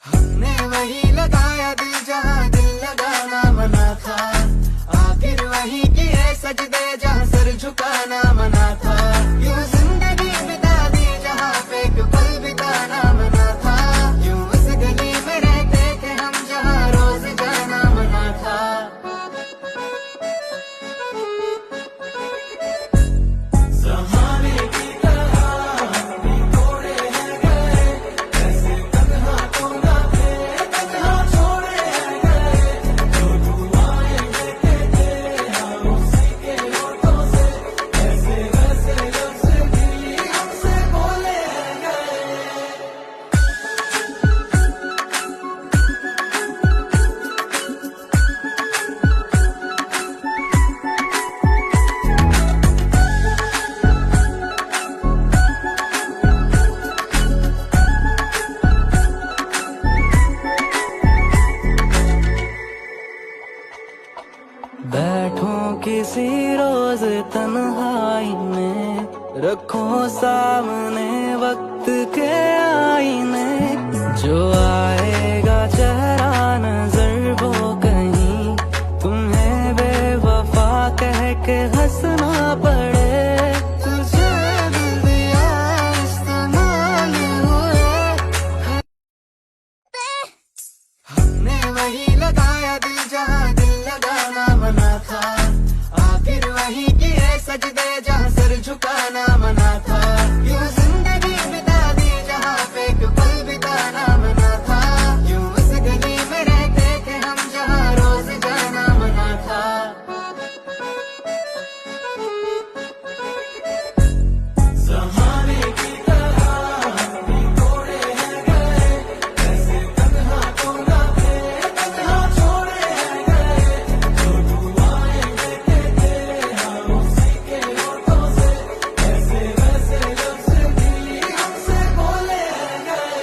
हमने वही लगाया दिल जहाँ दिल लगाना मना था। आखिर वही किए सजदे जहाँ सर झुकाना मना था। यूं जिंदगी बिता दी जहाँ पे एक पल बिताना मना था। यूं उस गली में रहते थे हम जहाँ रोज जाना मना था। ज़माने की तरह हम भी थोड़े हैं गए, ऐसे तन्हा तो ना थे, तन्हा छोड़े हैं गए। जो दुआएं देते थे हम उसी के होठों से, ऐसे वैसे लफ्ज़ भी हमसे बोले हैं गए। बैठो किसी रोज तन्हाई में, रखो सामने वक्त के आईने। जो आएगा चेहरा नजर वो कहीं तुम्हें बेवफा कह के हंसना पड़े। तुझे दिल दिया इस्तेमाल हुए, हमने वही लगाया दिल जहाँ दिल लगाना मना था। आखिर वही किए सजदे जहाँ सर झुकाना मना था। यूं जिंदगी बिता दी जहाँ पे एक पल बिताना मना था। यूं उस गली में रहते थे हम जहाँ रोज जाना मना था। ज़माने की तरह हम भी थोड़े हैं गए, ऐसे तन्हा तो ना थे, तन्हा छोड़े हैं गए। जो दुआएं देते थे हम उसी के होठों से, ऐसे वैसे लफ्ज़ भी हमसे बोले हैं गए।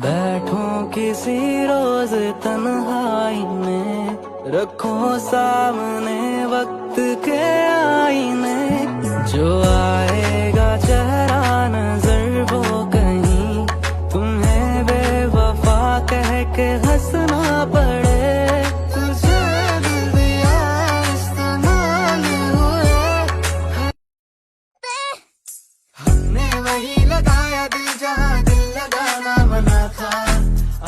बैठो किसी रोज तन्हाई में, रखो सामने वक्त के आईने। जो आएगा चेहरा नजर वो कहीं तुम्हें बेवफा कह के हंसना पड़े। तुझे दिल दिया इस्तेमाल हुए, हमने वही लगाया दिल जहाँ दिल लगाना मना था।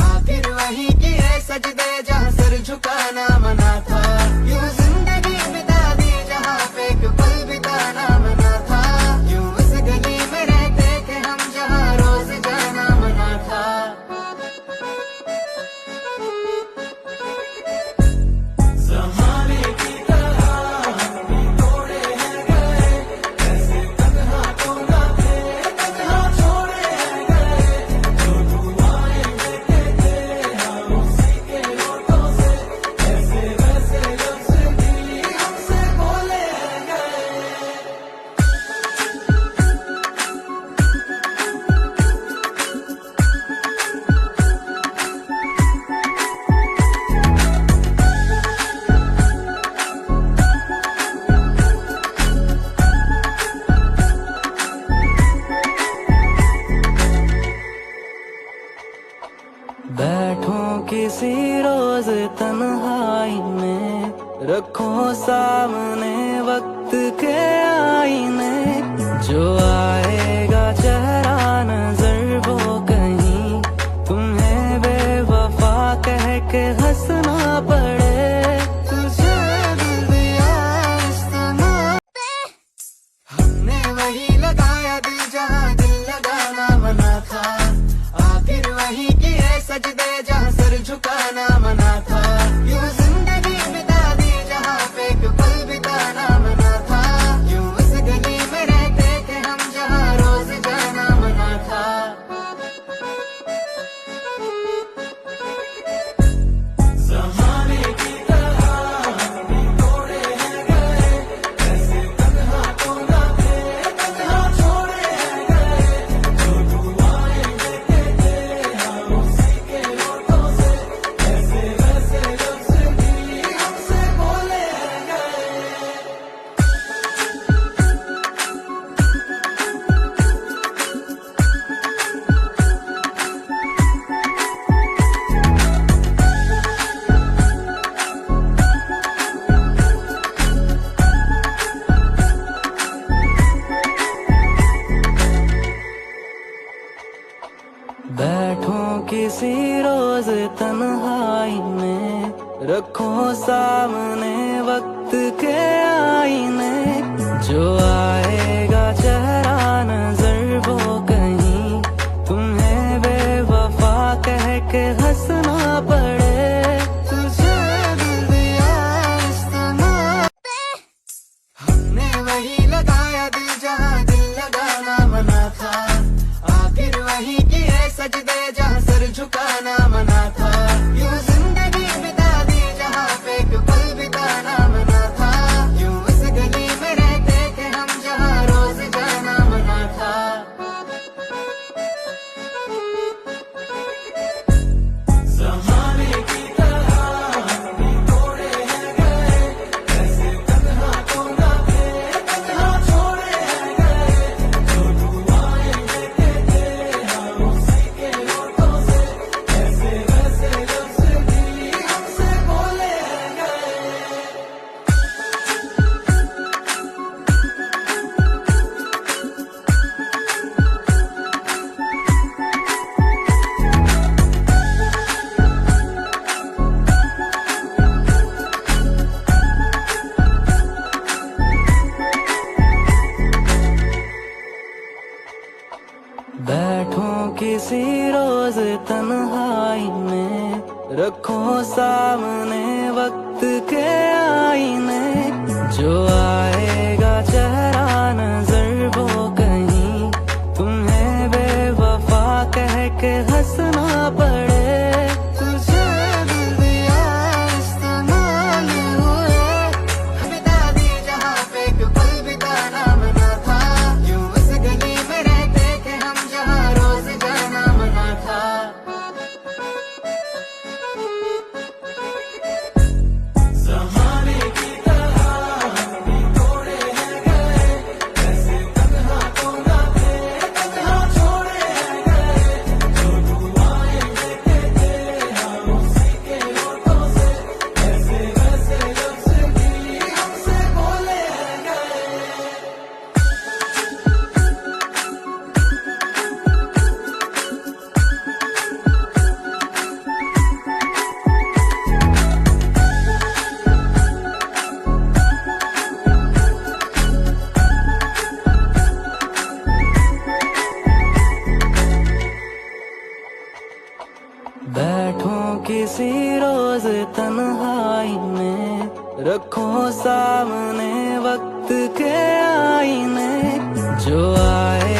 आखिर वही किए सजदे जहाँ सर झुकाना मना था। यूं जिंदगी बिता दी जहाँ पे एक पल बिताना मना था। यूं उस गली में रहते थे हम जहाँ रोज जाना मना था। ज़माने की तरह हम भी थोड़े हैं गए, ऐसे तन्हा तो ना थे, तन्हा छोड़े हैं गए। जो दुआएं देते थे हम उसी के होठों से, ऐसे वैसे लफ्ज़ भी हमसे बोले हैं गए। बैठो किसी रोज तन्हाई में, रखो सामने वक्त के आईने। जो आएगा चेहरा नजर वो कहीं तुम्हें बेवफा कह के हंसना पड़े। तुझे दिल दिया इस्तेमाल, हमने वही लगाया दिल जहाँ दिल लगाना मना था। आखिर वही किए सजदे जहाँ सर झुकाना मना था। यूं जिंदगी बिता दी जहाँ पे एक पल बिताना मना था। रोज तन्हाई में, रखो सामने वक्त के आईने। जो आएगा चेहरा नजर वो कहीं तुम्हें बेवफा कह के हंसना पड़े। तुझे दिल दिया इस्तेमाल, हमने वही लगाया दिल जहाँ दिल लगाना मना था। आखिर वही किए सजदे जहाँ सर झुकाना मना था। यूं जिंदगी बिता दी जहाँ पे एक पल बिताना मना था। यूं उस गली में रहते थे हम जहाँ रोज जाना मना था। ज़माने की तरह हम भी थोड़े हैं गए, ऐसे तन्हा तो ना थे, तन्हा छोड़े हैं गए। जो दुआएं देते थे हम उसी के होठों से, ऐसे वैसे लफ्ज़ भी हमसे बोले हैं गए। बैठो किसी रोज तन्हाई में, रखो सामने वक्त के आईने। जो आएगा चेहरा नजर वो कहीं तुम्हें बेवफा कह के हंसना पड़े। तुझे दिल दिया इस्तेमाल हुए, बिता दी जहाँ पे एक पल बिताना मना था। यूं उस गली में रहते थे हम जहाँ रोज जाना मना था। ज़माने की तरह हम भी थोड़े हैं गए, ऐसे तन्हा तो ना थे, तन्हा छोड़े हैं गए। जो दुआएं देते थे हम उसी के होठों से, ऐसे वैसे लफ्ज़ भी हमसे बोले हैं गए। बैठो किसी रोज तन्हाई में, रखो सामने वक्त के आईने। जो आए